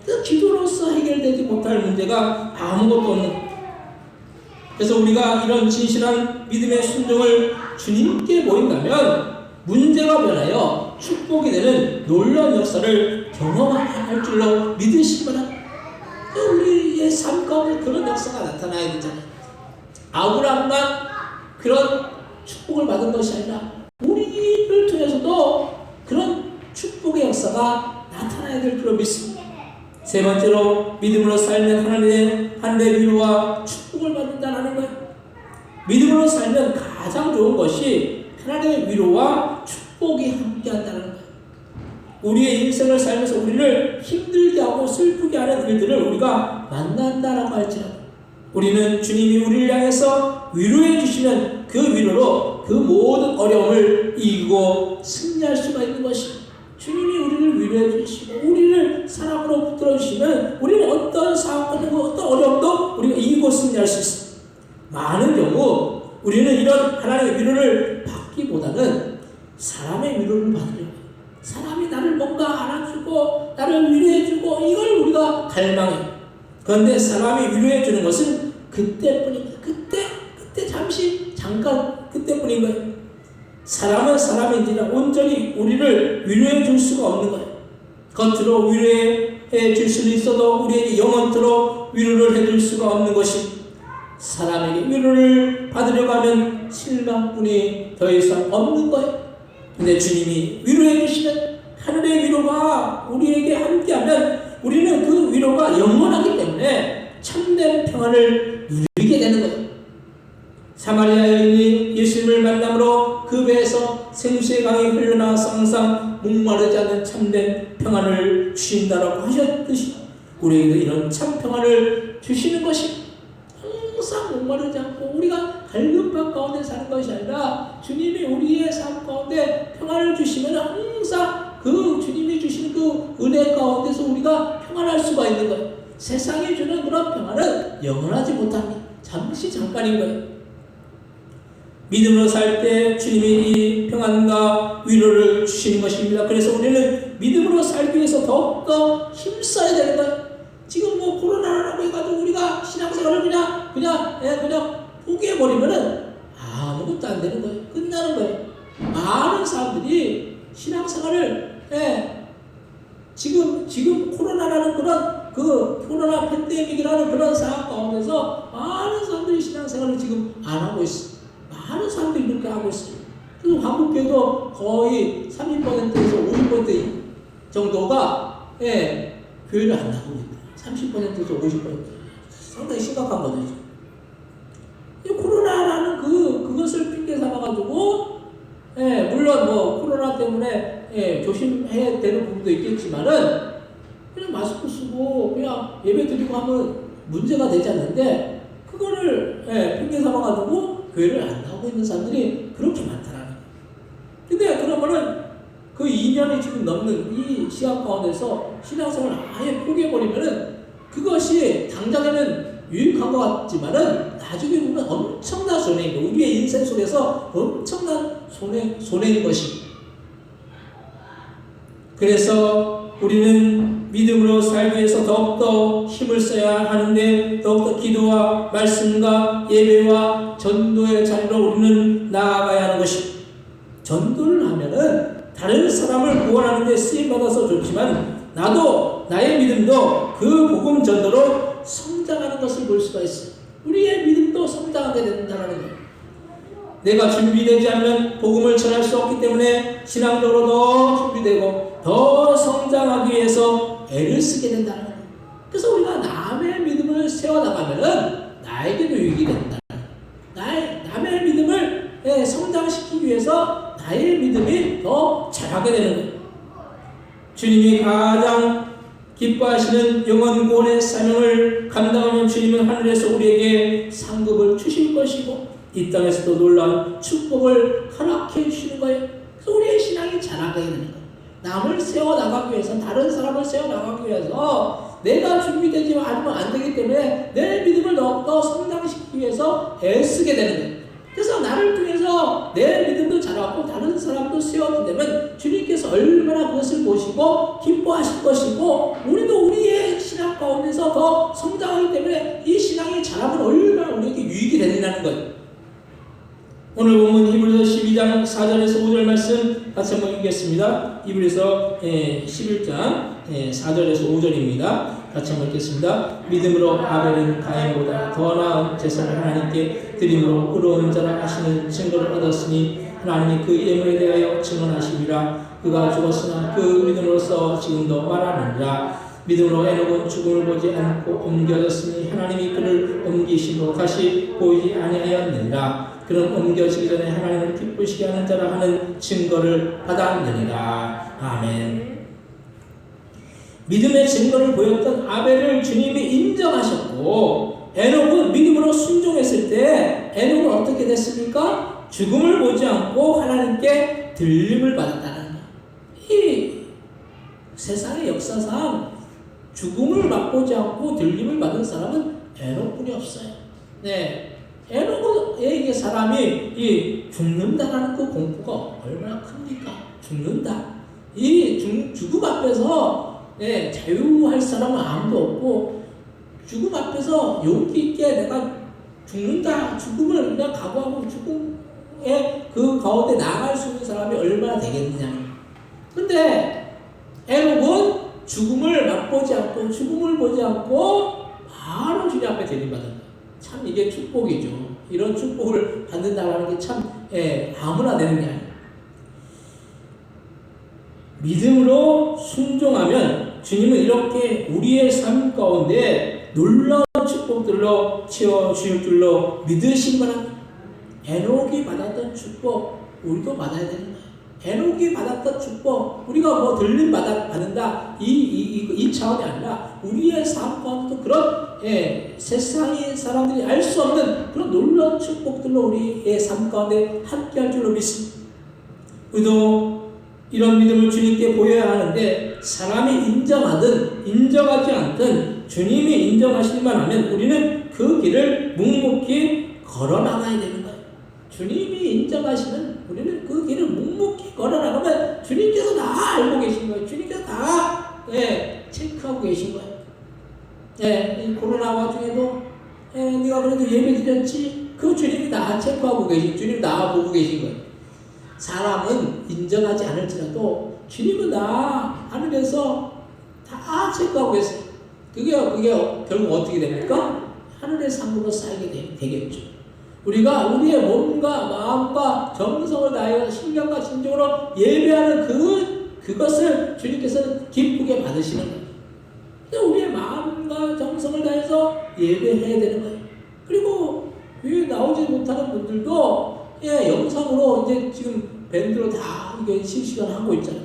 그 기도로서 해결되지 못할 문제가 아무것도 없는 거예요. 그래서 우리가 이런 진실한 믿음의 순종을 주님께 보인다면 문제가 변하여 축복이 되는 놀라운 역사를 경험할 줄로 믿으시기 바랍니다. 우리의 삶 가운데 그런 역사가 나타나야 되잖아요. 아브라함만 그런 축복을 받은 것이 아니라 우리를 통해서도 그런 축복의 역사가 나타나야 될 줄로 믿습니다. 세 번째로 믿음으로 살면 하늘의 위로와 축복을 받는다는 거예요. 믿음으로 살면 가장 좋은 것이 하나님의 위로와 축복이 함께한다는 거예요. 우리의 인생을 살면서 우리를 힘들게 하고 슬프게 하는 일들을 우리가 만난다라고 할지라도 우리는 주님이 우리를 향해서 위로해 주시는 그 위로로 그 모든 어려움을 이기고 승리할 수가 있는 것입니다. 주님이 우리를 위로해 주시고 우리를 사랑으로 붙들어 주시면 우리는 어떤 사건이고 어떤 어려움도 우리가 이기고 승리할 수 있습니다. 많은 경우 우리는 이런 하나님의 위로를 받기보다는 사람의 위로를 받으려고 사람이 나를 뭔가 안아주고 나를 위로해주고 이걸 우리가 갈망해요. 그런데 사람이 위로해주는 것은 그때뿐입니다. 그때 잠시 잠깐 그때뿐인 거예요. 사람은 사람인지라 온전히 우리를 위로해 줄 수가 없는 거예요. 겉으로 위로해 줄 수는 있어도 우리에게 영원토록 위로를 해줄 수가 없는 것이 사람에게 위로를 받으려고 하면 실망뿐이 더 이상 없는 거예요. 근데 주님이 위로해 주시는 하늘의 위로가 우리에게 함께하면 우리는 그 위로가 영원하기 때문에 참된 평안을 누리게 되는 거예요. 사마리아 여인이 예수님을 만남으로 그 배에서 생수의 강이 흘러나와서 항상 목마르지 않는 참된 평안을 주신다라고 하셨듯이 우리에게도 이런 참 평안을 주시는 것이 항상 목마르지 않고 우리가 갈급한 가운데 사는 것이 아니라 주님이 우리의 삶 가운데 평안을 주시면 항상 그 주님이 주시는 그 은혜 가운데서 우리가 평안할 수가 있는 거예요. 세상이 주는 그런 평안은 영원하지 못합니다. 잠시 잠깐인 거예요. 믿음으로 살 때 주님이 이 평안과 위로를 주시는 것입니다. 그래서 우리는 믿음으로 살기 위해서 더욱더 힘써야 되는 거예요. 지금 뭐 코로나라고 해가지고 우리가 신앙생활을 그냥 포기해버리면은 아무것도 안 되는 거예요. 끝나는 거예요. 많은 사람들이 신앙생활을 지금 코로나라는 그런 그 코로나 팬데믹이라는 그런 상황 가운데서 많은 사람들이 신앙생활을 지금 안 하고 있어요. 많은 사람들이 이렇게 하고 있어요. 그래서 한국교회도 거의 30%에서 50% 정도가 교회를 안 나가고 있다. 30%에서 50% 상당히 심각한 거죠. 이 코로나라는 그것을 핑계 삼아가지고 물론 뭐 코로나 때문에 조심해야 되는 부분도 있겠지만은 그냥 마스크 쓰고 그냥 예배 드리고 하면 문제가 되지 않는데 그거를 핑계 삼아가지고 교회를 안 나오고 있는 사람들이 그렇게 많다라는 거예요. 근데 그러면은 그 2년이 지금 넘는 이 시간 가운데서 신앙생활을 아예 포기해버리면은 그것이 당장에는 유익한 것 같지만은 나중에 보면 엄청난 손해인 거예요. 우리의 인생 속에서 엄청난 손해인 것입니다. 그래서 우리는 믿음으로 살기 위해서 더욱더 힘을 써야 하는데 더욱더 기도와 말씀과 예배와 전도의 자리로 우리는 나아가야 하는 것입니다. 전도를 하면은 다른 사람을 구원하는 데 쓰임받아서 좋지만 나도 나의 믿음도 그 복음 전도로 성장하는 것을 볼 수가 있어요. 우리의 믿음도 성장하게 된다는 거예요. 내가 준비되지 않으면 복음을 전할 수 없기 때문에 신앙적으로 더 준비되고 더 성장하기 위해서 애를 쓰게 된다는 거예요. 그래서 우리가 남의 믿음을 세워나가면은 나에게도 유익이 된다. 남의 믿음을 성장시키기 위해서 나의 믿음이 더 자라게 되는 거예요. 주님이 가장 기뻐하시는 영원 구원의 사명을 감당하면 주님은 하늘에서 우리에게 상급을 주실 것이고 이 땅에서도 놀라운 축복을 허락해 주시는 거예요. 그래서 우리의 신앙이 자라게 되는 거예요. 남을 세워나가기 위해서 다른 사람을 세워나가기 위해서 내가 준비되지 않으면 안 되기 때문에 내 믿음을 더욱더 성장시키기 위해서 애쓰게 되는 거예요. 그래서 나를 통해서 내 믿음도 자라고 다른 사람도 세워지되면 주님께서 얼마나 그것을 보시고 기뻐하실 것이고 우리도 우리의 신앙 가운데서 더 성장하기 때문에 이 신앙이 자라면 얼마나 우리에게 유익이 된다는 거예요. 오늘 본문 히브리서 12장 4절에서 5절 말씀 같이 한번 읽겠습니다. 히브리서 11장 4절에서 5절입니다. 같이 한번 읽겠습니다. 믿음으로 아벨은 가인보다 더 나은 제사를 하나님께 드림으로 의로운 자라 하시는 증거를 얻었으니 하나님이 그 예물에 대하여 증언하시리라. 그가 죽었으나 그 믿음으로써 지금도 말하느니라. 믿음으로 에녹은 죽음을 보지 않고 옮겨졌으니 하나님이 그를 옮기시고 다시 보이지 아니하였느니라. 그는 옮겨지기 전에 하나님을 기쁘시게 하는 자라 하는 증거를 받았느니라. 아멘. 믿음의 증거를 보였던 아벨을 주님이 인정하셨고, 에녹은 믿음으로 순종했을 때 에녹은 어떻게 됐습니까? 죽음을 보지 않고 하나님께 들림을 받았다는 것. 이 세상의 역사상 죽음을 맛보지 않고 들림을 받은 사람은 에녹뿐이 없어요. 네, 에녹에게 사람이 이 죽는다라는 그 공포가 얼마나 큽니까? 죽는다. 이 죽음 앞에서 자유할 사람은 아무도 없고, 죽음 앞에서 용기 있게 내가 죽는다, 죽음을 그냥 각오하고 죽음의 그 가운데 나아갈 수 있는 사람이 얼마나 되겠느냐. 근데 에녹은 죽음을 맛보지 않고 죽음을 보지 않고 바로 주님 앞에 데려받은 거예요. 참 이게 축복이죠. 이런 축복을 받는다는 게 참 아무나 되는 게 아니에요. 믿음으로 순종하면 주님은 이렇게 우리의 삶 가운데 놀라운 축복들로 채워주실 줄로 믿으시기 바랍니다. 에녹이 받았던 축복 우리도 받아야 되는 거예요. 에녹이 받았던 축복 우리가 뭐 들림 받는다 이 차원이 아니라 우리의 삶 가운데도 그런 세상의 사람들이 알 수 없는 그런 놀라운 축복들로 우리의 삶 가운데 함께할 줄로 믿습니다. 우리도 이런 믿음을 주님께 보여야 하는데, 사람이 인정하든 인정하지 않든 주님이 인정하시기만 하면 우리는 그 길을 묵묵히 걸어나가야 되는 거예요. 주님이 인정하시는 우리는 그 길을 묵묵히 걸어나가면 주님께서 다 알고 계신 거예요. 주님께서 다 체크하고 계신 거예요. 이 코로나 와중에도 네가 그래도 예배 드렸지? 그 주님이 다 체크하고 계신, 주님 다 보고 계신 거예요. 사람은 인정하지 않을지라도 주님은 다 하늘에서 다 체크하고 계세요. 그게 결국 어떻게 됩니까? 하늘의 상급으로 쌓이게 되겠죠. 우리가 우리의 몸과 마음과 정성을 다하여 신경과 진정으로 예배하는 그것을 주님께서는 기쁘게 받으시는 거예요. 우리의 마음과 정성을 다해서 예배해야 되는 거예요. 그리고 교회에 나오지 못하는 분들도 영상으로 이제 지금 밴드로 다 이게 실시간 하고 있잖아요.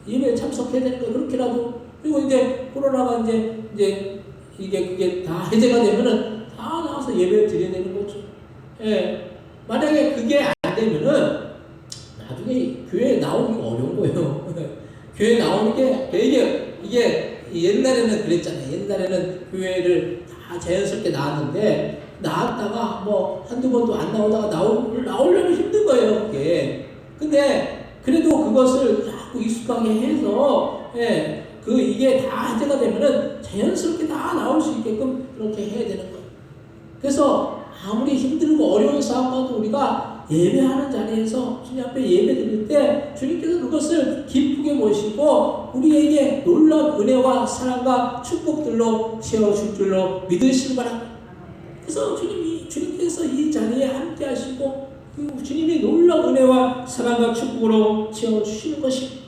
예배에 참석해야 되는 거 그렇게라도. 그리고 이제 코로나가 이제 그게 다 해제가 되면은 다 나와서 예배 드려야 되는 거죠. 만약에 그게 안 되면은 나중에 교회에 나오기가 어려운 거예요. 교회에 나오는 게 이게 옛날에는 그랬잖아요. 옛날에는 교회를 다 자연스럽게 나왔는데, 나왔다가 뭐 한두 번도 안 나오다가 나오려면 힘든 거예요, 그게. 근데 그래도 그것을 자꾸 익숙하게 해서 이게 다 해제가 되면은 자연스럽게 다 나올 수 있게끔 그렇게 해야 되는 거예요. 그래서 아무리 힘들고 어려운 상황도 우리가 예배하는 자리에서 주님 앞에 예배 드릴 때 주님께서 그것을 기쁘게 보시고 우리에게 놀라운 은혜와 사랑과 축복들로 채워줄 줄로 믿으시기 바랍니다. 그래서 주님께서 이 자리에 함께 하시고 주님이 놀라운 은혜와 사랑과 축복으로 채워주시는 것입니다.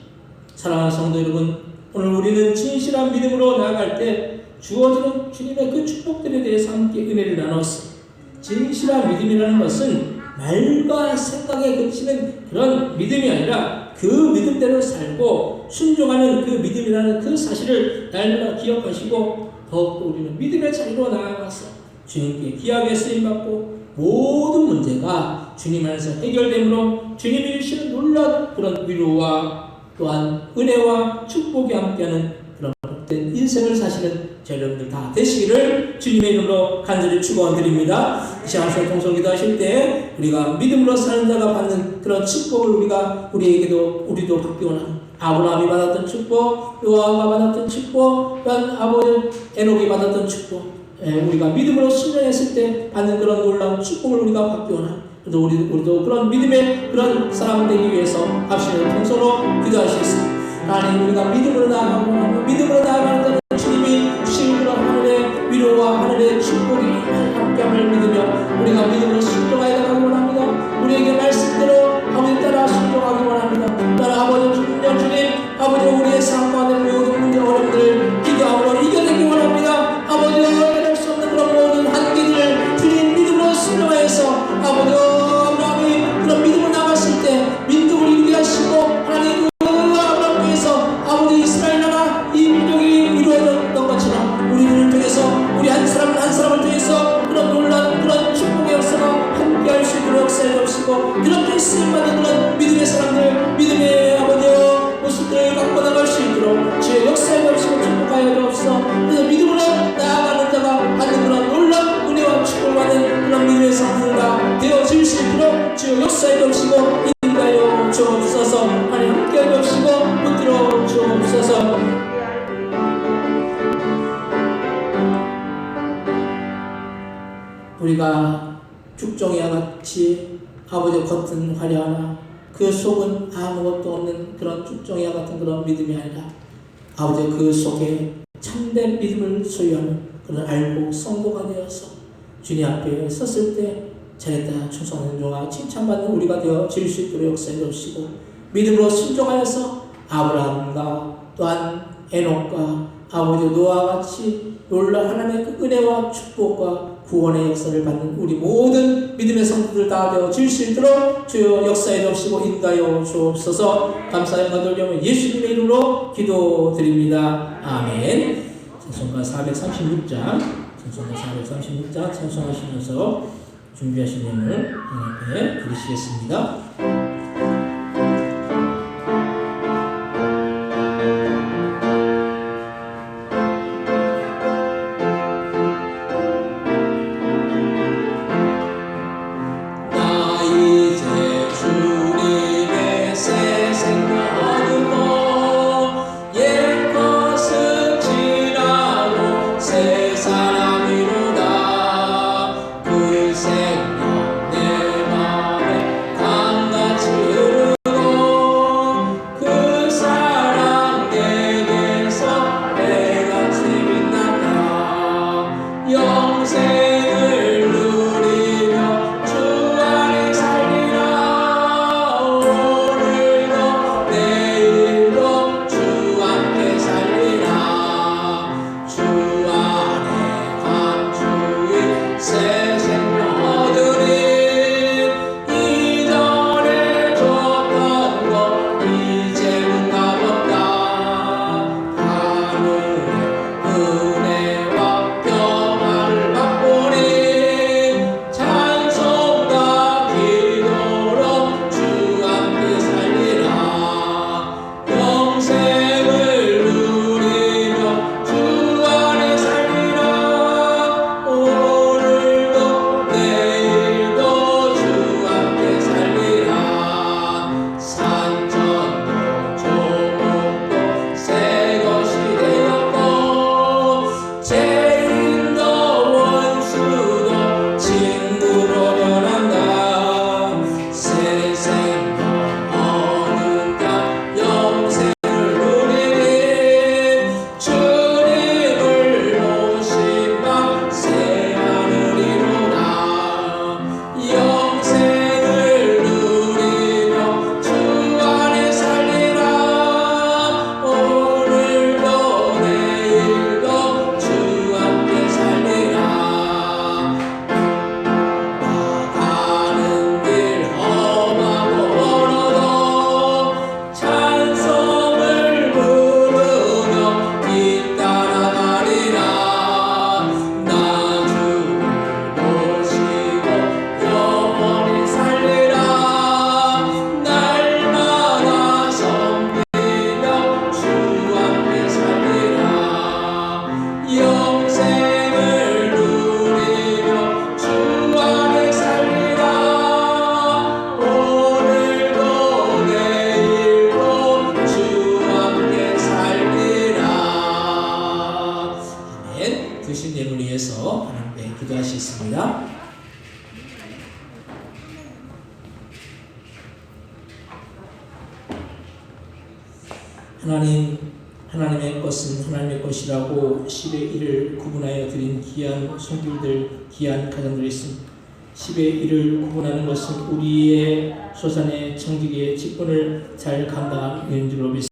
사랑하는 성도 여러분, 오늘 우리는 진실한 믿음으로 나아갈 때 주어지는 주님의 그 축복들에 대해서 함께 은혜를 나눴습니다. 진실한 믿음이라는 것은 말과 생각에 그치는 그런 믿음이 아니라 그 믿음대로 살고 순종하는 그 믿음이라는 그 사실을 날마다 기억하시고 더욱더 우리는 믿음의 자리로 나아가서 주님께 귀하게 쓰임받고 모든 문제가 주님 안에서 해결되므로 주님이 주시는 놀라운 그런 위로와 또한 은혜와 축복이 함께하는 그런 복된 인생을 사시는 여러분들 다 되시기를 주님의 이름으로 간절히 축원드립니다. 이 시간 통성기도 하실 때 우리가 믿음으로 사는 자가 받는 그런 축복을 우리도 받기 원합니다. 아브라함이 받았던 축복, 노아가 받았던 축복, 또한 아버지 에녹이 받았던 축복, 우리가 믿음으로 순종했을 때 받는 그런 놀라운 축복을 우리가 받기 원합니다. 우리도 그런 믿음의 그런 사람 되기 위해서 합심의 통성으로 기도하시겠습니다. 하나님, 우리가 믿음으로 나아가고 믿음으로 나아가는 주님이 주신 그런 하늘의 위로와 하늘의 축복이 함께함을 믿으며 우리가 믿음으로 순종하여 나가기 원합니다. 우리에게 말씀대로 아버지 따라 순종하기 원합니다. 따라 아버지 주님, 아버지 우리의 삶 가운데 모든 문제 어려움들 아버지 쓰임받는 그런 믿음의 사람들, 믿음의 아버지여 모습들을 갖고 나갈 수 있도록 주의 역사에 없이고 축복하여 주옵소서. 그래서 믿음으로 나아가는 자가 받는 그런 놀라운 은혜와 축복을 받는 그런 믿음의 사람들과 되어질 수 있도록 주의 역사에 없이고 인도하여 주옵소서. 하나님 함께하여 주옵시고 붙들어 주옵소서. 우리가 죽종이와 같이 아버지 겉은 화려하나 그 속은 아무것도 없는 그런 죽종이와 같은 그런 믿음이 아니라 아버지 그 속에 참된 믿음을 소유하는 그런 알고 성도가 되어서 주님 앞에 섰을 때 잘했다 충성하는 종아 칭찬받는 우리가 되어질 수 있도록 역사해 주시고 믿음으로 순종하여서 아브라함과 또한 에녹과 아버지 노아와 같이 놀라운 하나님의 그 은혜와 축복과 구원의 역사를 받는 우리 모든 믿음의 성도들 다 되어질 수 있도록 주여 역사해 주시고 인도하여 주옵소서. 감사의 거들려면 예수님의 이름으로 기도드립니다. 아멘. 찬송가 436장 찬송하시면서 준비하신 내용을 하나님께 드리시겠습니다. 기도하시겠습니다. 하나님의 것은 하나님의 것이라고 10의 1을 구분하여 드린 귀한 손길들, 귀한 가정들이 있습니다. 10의 1을 구분하는 것은 우리의 소산의 청지기의 직분을 잘 감당한 일인 줄로 믿습니다.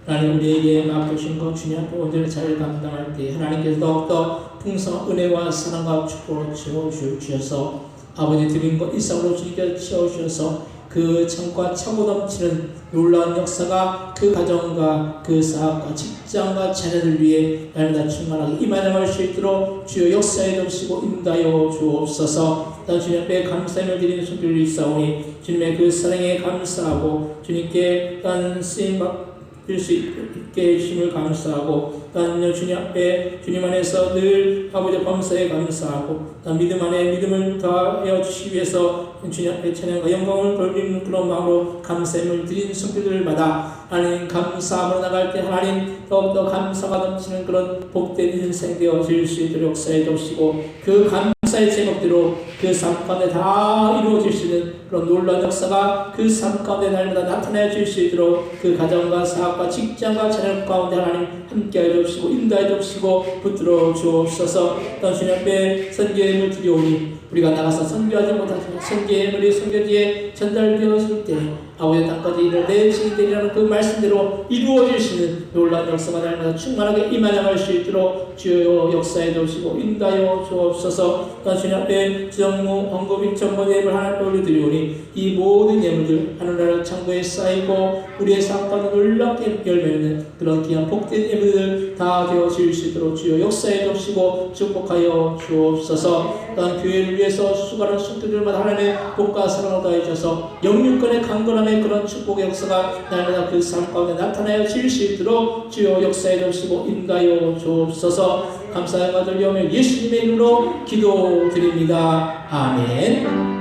하나님 우리에게 맡겨주신 것 주님 앞에 온전히 잘 감당할 때 하나님께서 더욱더 풍성한 은혜와 사랑과 축복을 채워주셔서 아버지 드린 것 이상으로 주님께서 채워주셔서 그 창과 차고 넘치는 놀라운 역사가 그 가정과 그 사업과 직장과 자녀들 위해 날마다 충만하게 임하여 갈 수 있도록 주여 역사에 넘치고 인도하여 주옵소서. 또 주님 앞에 감사함을 드리는 손길을 있사오니 주님의 그 사랑에 감사하고 주님께 또한 쓰임 받을 수 있게 해주심을 감사하고 또한 주님 앞에 주님 안에서 늘 아버지 범사에 감사하고 또한 믿음 안에 믿음을 더하여 주시기 위해서 주님 앞에 찬양과 영광을 돌리는 그런 마음으로 감사함을 드리는 손길을 받아 하나님 감사함으로 나갈 때 하나님 더욱더 감사가 넘치는 그런 복된 인생 되어질 수 있도록 역사해 주시고 그 감사의 제목대로 그 삶 가운데 다 이루어질 수 있는 그런 놀라운 역사가 그 삶 가운데 날마다 나타내 줄 수 있도록 그 가정과 사업과 직장과 자녀 가운데 하나님 함께해 주시고 인도해 주시고 붙들어 주옵소서. 또 주님 앞에 선교임을 드리오니 우리가 나가서 선교하지 못하지만 선교의 우리 선교지에 전달되었을 때 아버지의 땅까지 이를 내 증인되리라는 그 말씀대로 이루어질 수 있는 놀라운 역사가 날마다 충만하게 임하나갈 수 있도록 주여 역사해 주시고 인도하여 주옵소서. 또 주님 앞에 주정무 헌금 전번 예배를 하나님 올려드리오니 이 모든 예물들 하늘나라 창고에 쌓이고 우리의 삶 가운데 놀랍게 열매는 그런 귀한 복된 예물들 다 되어질 수 있도록 주여 역사해 주시고 축복하여 주옵소서. 또한 교회를 위해서 수고하는 성도들마다 하나님의 복과 사랑을 더해 주셔서 영육간의 강건함의 그런 축복의 역사가 날마다 그 삶 가운데 나타나여 질 수 있도록 주여 역사해 주시고 인도하여 주옵소서. 감사의 받으려며 예수님의 이름으로 기도드립니다. 아멘.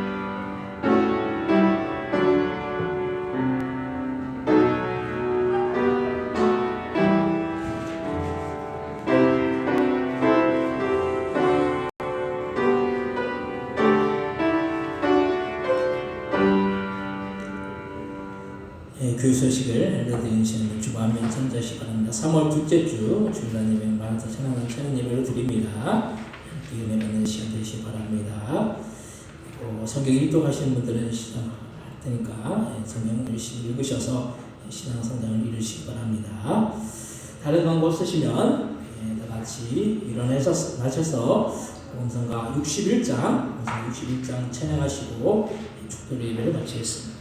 교회 소식을 알려드리는 시간을 주보하면 참조하시기 바랍니다. 3월 둘째 주 주일날 예배 마라톤 찬양하는 찬양 예배를 드립니다. 기은혜 받는 시간 되시기 바랍니다. 성경 일독하시는 분들은 시작할 테니까 성경 열심히 읽으셔서 신앙 성장을 이루시기 바랍니다. 다른 광고 쓰시면 다 같이 일어나서 마셔서 공성가 61장 찬양하시고 축도 예배를 마치겠습니다.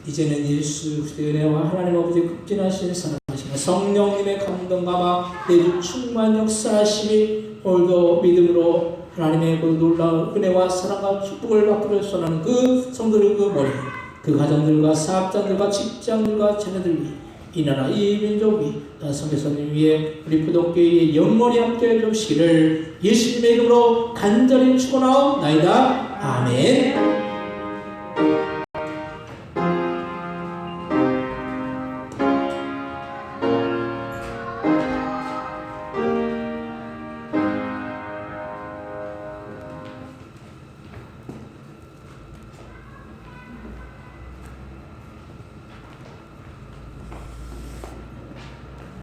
이제는 예수 그리스도의 은혜와 하나님 아버지의 극진하신 사랑하시며 성령님의 감동감화 내주 충만 역사하심이 오늘도 믿음으로 하나님의 그 놀라운 은혜와 사랑과 축복을 받기를 소원하는 그 성도들 그 머리 그 가정들과 사업장들과 직장들과 자녀들 위해 이 나라 이 민족이 성교사님 위에 우리 부동교회의 영원히 함께해 주시기를 예수님의 이름으로 간절히 축원하옵나이다. 아멘.